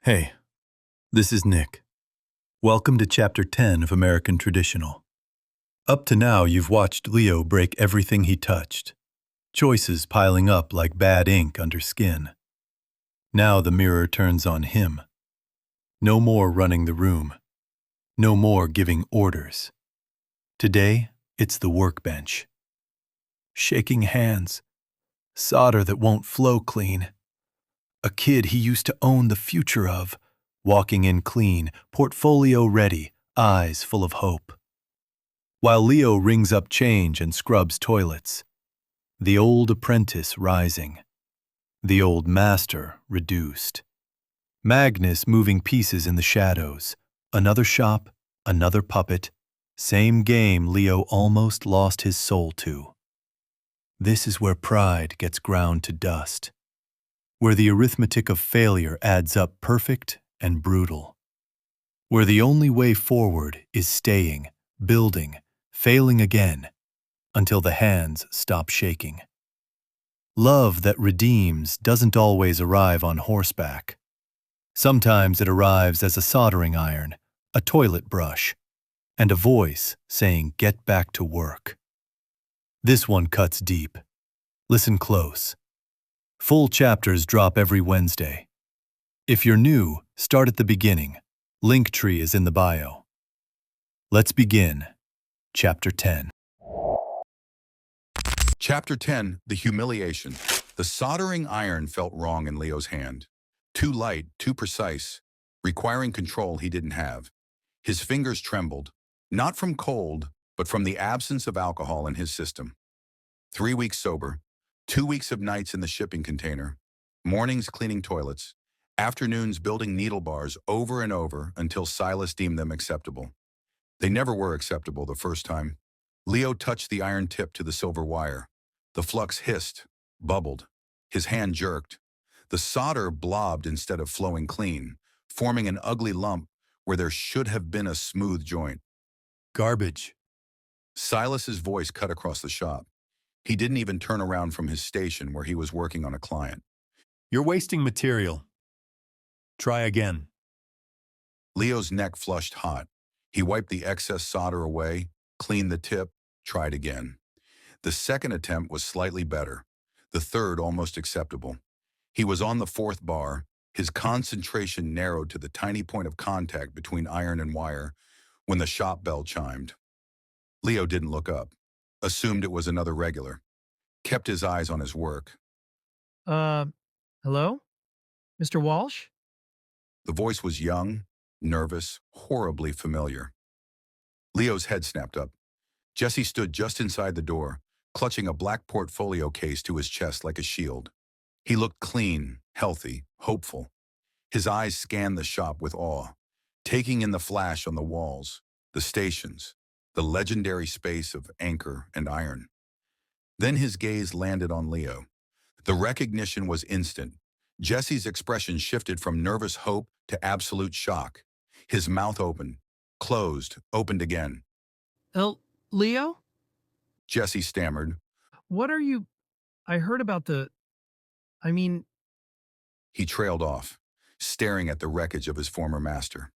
Hey, this is Nick. Welcome to Chapter 10 of American Traditional. Up to now, you've watched Leo break everything he touched, choices piling up like bad ink under skin. Now the mirror turns on him. No more running the room. No more giving orders. Today, it's the workbench. Shaking hands. Solder that won't flow clean. A kid he used to own the future of, walking in clean, portfolio ready, eyes full of hope. While Leo rings up change and scrubs toilets, the old apprentice rising, the old master reduced. Magnus moving pieces in the shadows, another shop, another puppet, same game Leo almost lost his soul to. This is where pride gets ground to dust, where the arithmetic of failure adds up perfect and brutal, where the only way forward is staying, building, failing again, until the hands stop shaking. Love that redeems doesn't always arrive on horseback. Sometimes it arrives as a soldering iron, a toilet brush, and a voice saying, "Get back to work." This one cuts deep. Listen close. Full chapters drop every Wednesday. If you're new, start at the beginning. Linktree is in the bio. Let's begin. Chapter 10. Chapter 10, The Humiliation. The soldering iron felt wrong in Leo's hand. Too light, too precise, requiring control he didn't have. His fingers trembled, not from cold, but from the absence of alcohol in his system. 3 weeks sober, 2 weeks of nights in the shipping container, mornings cleaning toilets, afternoons building needle bars over and over until Silas deemed them acceptable. They never were acceptable the first time. Leo touched the iron tip to the silver wire. The flux hissed, bubbled. His hand jerked. The solder blobbed instead of flowing clean, forming an ugly lump where there should have been a smooth joint. Garbage. Silas's voice cut across the shop. He didn't even turn around from his station where he was working on a client. You're wasting material. Try again. Leo's neck flushed hot. He wiped the excess solder away, cleaned the tip, tried again. The second attempt was slightly better. The third almost acceptable. He was on the fourth bar. His concentration narrowed to the tiny point of contact between iron and wire when the shop bell chimed. Leo didn't look up, assumed it was another regular, kept his eyes on his work. Hello? Mr. Walsh? The voice was young, nervous, horribly familiar. Leo's head snapped up. Jesse stood just inside the door, clutching a black portfolio case to his chest like a shield. He looked clean, healthy, hopeful. His eyes scanned the shop with awe, taking in the flash on the walls, the stations, the legendary space of anchor and iron. Then his gaze landed on Leo. The recognition was instant. Jesse's expression shifted from nervous hope to absolute shock. His mouth opened, closed, opened again. Leo? Jesse stammered. What are you... I heard about the... I mean... He trailed off, staring at the wreckage of his former master.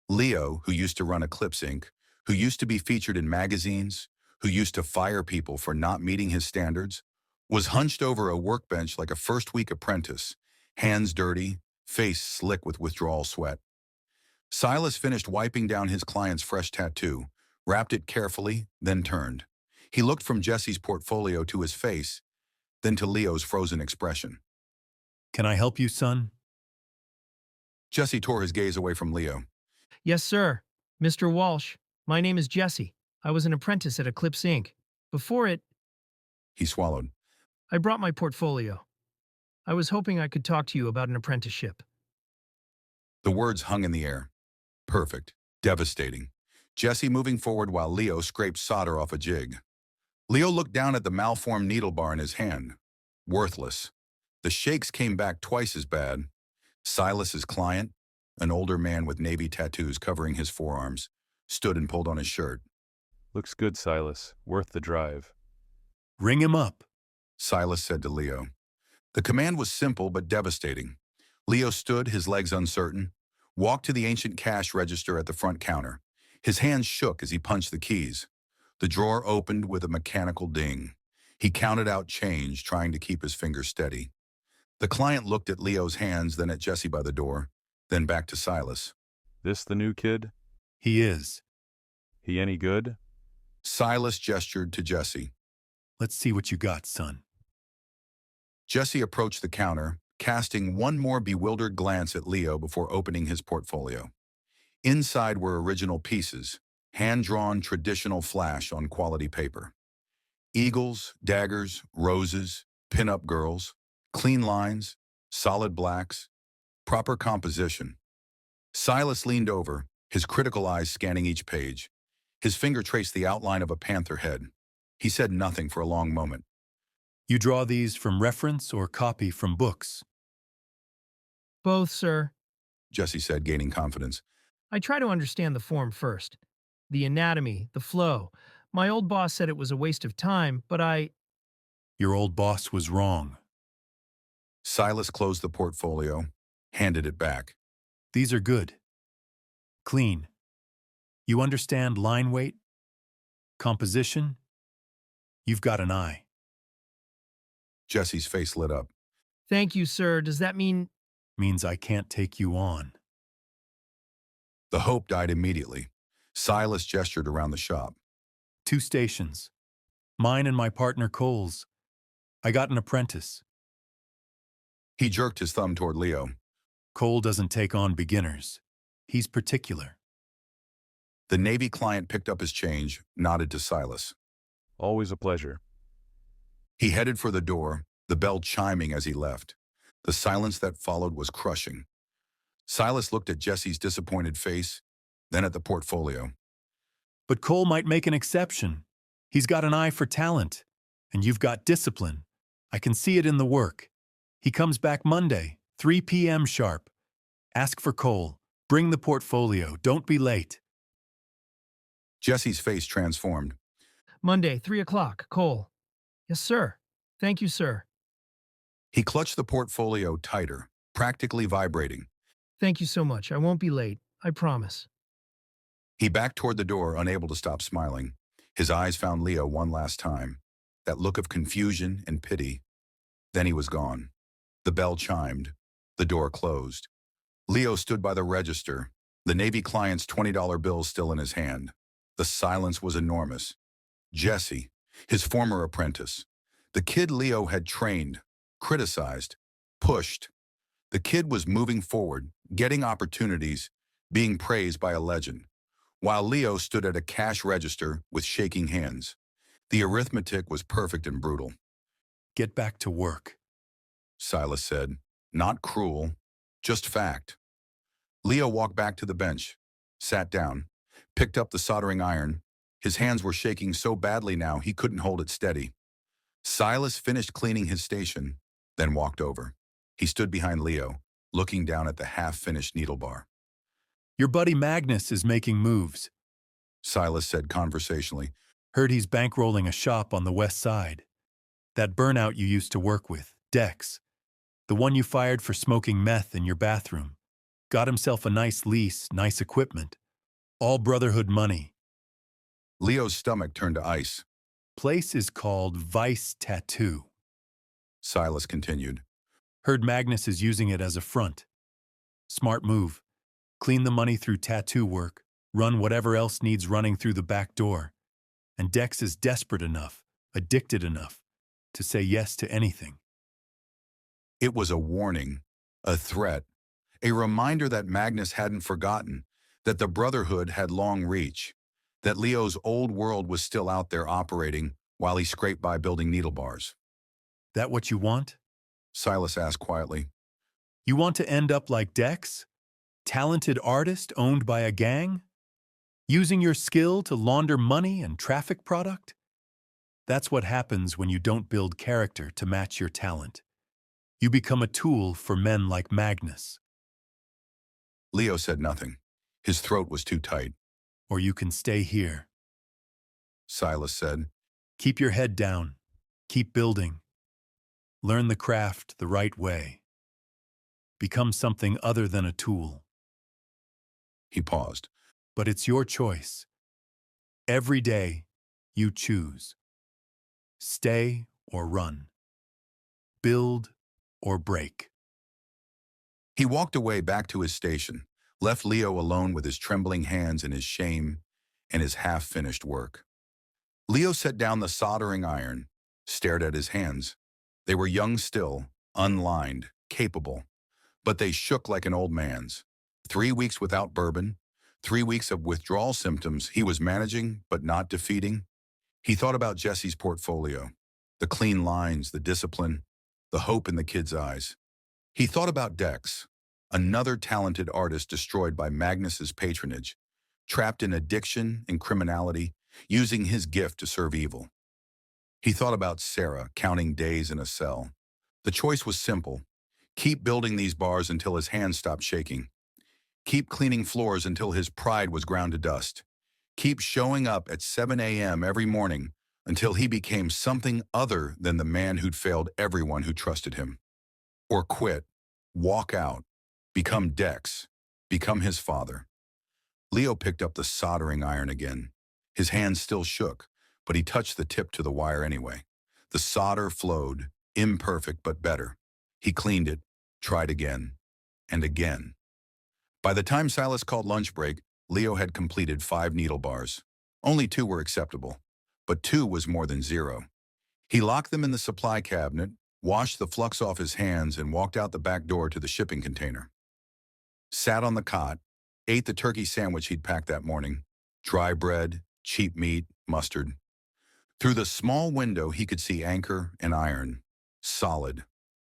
Leo, who used to run Eclipse Inc., who used to be featured in magazines, who used to fire people for not meeting his standards, was hunched over a workbench like a first-week apprentice, hands dirty, face slick with withdrawal sweat. Silas finished wiping down his client's fresh tattoo, wrapped it carefully, then turned. He looked from Jesse's portfolio to his face, then to Leo's frozen expression. Can I help you, son? Jesse tore his gaze away from Leo. Yes, sir. Mr. Walsh, my name is Jesse. I was an apprentice at Eclipse Inc. Before it, He swallowed. I brought my portfolio. I was hoping I could talk to you about an apprenticeship. The words hung in the air. Perfect. Devastating. Jesse moving forward while Leo scraped solder off a jig. Leo looked down at the malformed needle bar in his hand. Worthless. The shakes came back twice as bad. Silas's client, an older man with navy tattoos covering his forearms, stood and pulled on his shirt. Looks good, Silas. Worth the drive. Ring him up. Silas said to Leo. The command was simple but devastating. Leo stood, his legs uncertain, walked to the ancient cash register at the front counter. His hands shook as he punched the keys. The drawer opened with a mechanical ding. He counted out change, trying to keep his fingers steady. The client looked at Leo's hands, then at Jesse by the door, then back to Silas. This the new kid? He is. He any good? Silas gestured to Jesse. Let's see what you got, son. Jesse approached the counter, casting one more bewildered glance at Leo before opening his portfolio. Inside were original pieces, hand-drawn traditional flash on quality paper. Eagles, daggers, roses, pin-up girls, clean lines, solid blacks, proper composition. Silas leaned over, his critical eyes scanning each page. His finger traced the outline of a panther head. He said nothing for a long moment. You draw these from reference or copy from books? Both, sir. Jesse said, gaining confidence. I try to understand the form first. The anatomy, the flow. My old boss said it was a waste of time, but Your old boss was wrong. Silas closed the portfolio, handed it back. These are good. Clean. You understand line weight? Composition? You've got an eye. Jesse's face lit up. Thank you, sir. Does that mean... Means I can't take you on. The hope died immediately. Silas gestured around the shop. 2 stations. Mine and my partner Cole's. I got an apprentice. He jerked his thumb toward Leo. Cole doesn't take on beginners. He's particular. The Navy client picked up his change, nodded to Silas. Always a pleasure. He headed for the door, the bell chiming as he left. The silence that followed was crushing. Silas looked at Jesse's disappointed face, then at the portfolio. But Cole might make an exception. He's got an eye for talent. And you've got discipline. I can see it in the work. He comes back Monday, 3 p.m. sharp. Ask for Cole. Bring the portfolio. Don't be late. Jesse's face transformed. Monday, 3 o'clock, Cole. Yes, sir. Thank you, sir. He clutched the portfolio tighter, practically vibrating. Thank you so much. I won't be late. I promise. He backed toward the door, unable to stop smiling. His eyes found Leo one last time, that look of confusion and pity. Then he was gone. The bell chimed. The door closed. Leo stood by the register, the Navy client's $20 bill still in his hand. The silence was enormous. Jesse, his former apprentice, the kid Leo had trained, criticized, pushed. The kid was moving forward, getting opportunities, being praised by a legend, while Leo stood at a cash register with shaking hands. The arithmetic was perfect and brutal. Get back to work, Silas said, not cruel, just fact. Leo walked back to the bench, sat down, picked up the soldering iron. His hands were shaking so badly now he couldn't hold it steady. Silas finished cleaning his station, then walked over. He stood behind Leo, looking down at the half-finished needle bar. Your buddy Magnus is making moves, Silas said conversationally. Heard he's bankrolling a shop on the west side. That burnout you used to work with, Dex, the one you fired for smoking meth in your bathroom, got himself a nice lease, nice equipment. All Brotherhood money. Leo's stomach turned to ice. Place is called Vice Tattoo. Silas continued. Heard Magnus is using it as a front. Smart move. Clean the money through tattoo work, run whatever else needs running through the back door. And Dex is desperate enough, addicted enough, to say yes to anything. It was a warning, a threat, a reminder that Magnus hadn't forgotten, that the Brotherhood had long reach, that Leo's old world was still out there operating while he scraped by building needle bars. That what you want? Silas asked quietly. You want to end up like Dex? Talented artist owned by a gang? Using your skill to launder money and traffic product? That's what happens when you don't build character to match your talent. You become a tool for men like Magnus. Leo said nothing. His throat was too tight. Or you can stay here. Silas said. Keep your head down. Keep building. Learn the craft the right way. Become something other than a tool. He paused. But it's your choice. Every day, you choose. Stay or run. Build or break. He walked away back to his station, left Leo alone with his trembling hands and his shame and his half-finished work. Leo set down the soldering iron, stared at his hands. They were young still, unlined, capable, but they shook like an old man's. 3 weeks without bourbon, 3 weeks of withdrawal symptoms he was managing but not defeating. He thought about Jesse's portfolio, the clean lines, the discipline, the hope in the kid's eyes. He thought about Dex, another talented artist destroyed by Magnus's patronage, trapped in addiction and criminality, using his gift to serve evil. He thought about Sarah, counting days in a cell. The choice was simple. Keep building these bars until his hands stopped shaking. Keep cleaning floors until his pride was ground to dust. Keep showing up at 7 a.m. every morning until he became something other than the man who'd failed everyone who trusted him. Or quit, walk out, become Dex, become his father. Leo picked up the soldering iron again. His hands still shook, but he touched the tip to the wire anyway. The solder flowed, imperfect but better. He cleaned it, tried again, and again. By the time Silas called lunch break, Leo had completed 5 needle bars. Only 2 were acceptable, but 2 was more than 0. He locked them in the supply cabinet, washed the flux off his hands, and walked out the back door to the shipping container. Sat on the cot, ate the turkey sandwich he'd packed that morning, dry bread, cheap meat, mustard. Through the small window, he could see anchor and iron, solid,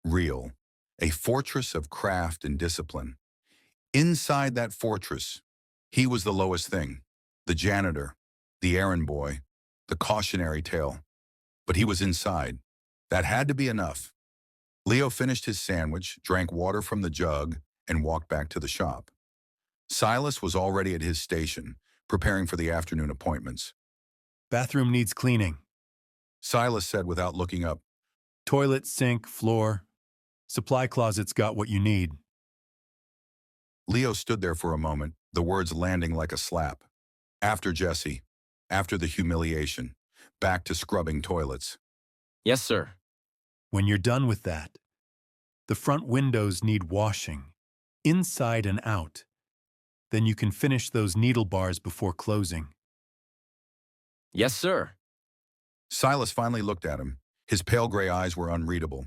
real, a fortress of craft and discipline. Inside that fortress, he was the lowest thing, the janitor, the errand boy, the cautionary tale. But he was inside. That had to be enough. Leo finished his sandwich, drank water from the jug, and walked back to the shop. Silas was already at his station, preparing for the afternoon appointments. Bathroom needs cleaning. Silas said without looking up. Toilet, sink, floor. Supply closet's got what you need. Leo stood there for a moment, the words landing like a slap. After Jesse, after the humiliation, back to scrubbing toilets. Yes, sir. When you're done with that, the front windows need washing, inside and out. Then you can finish those needle bars before closing. Yes, sir. Silas finally looked at him. His pale gray eyes were unreadable.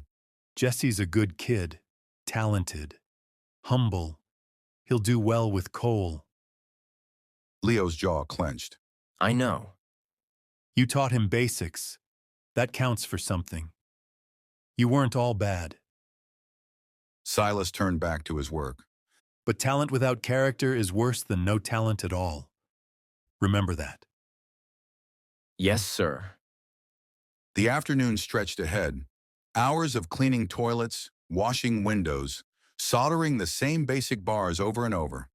Jesse's a good kid, talented, humble. He'll do well with coal. Leo's jaw clenched. I know. You taught him basics. That counts for something. You weren't all bad. Silas turned back to his work. But talent without character is worse than no talent at all. Remember that. Yes, sir. The afternoon stretched ahead. Hours of cleaning toilets, washing windows, soldering the same basic bars over and over.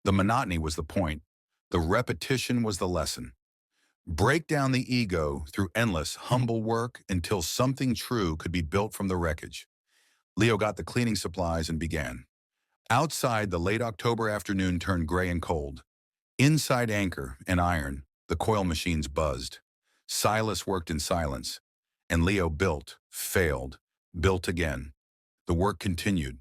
The monotony was the point. The repetition was the lesson. Break down the ego through endless, humble work until something true could be built from the wreckage. Leo got the cleaning supplies and began. Outside, the late October afternoon turned gray and cold. Inside anchor and iron, the coil machines buzzed. Silas worked in silence, and Leo built, failed, built again. The work continued,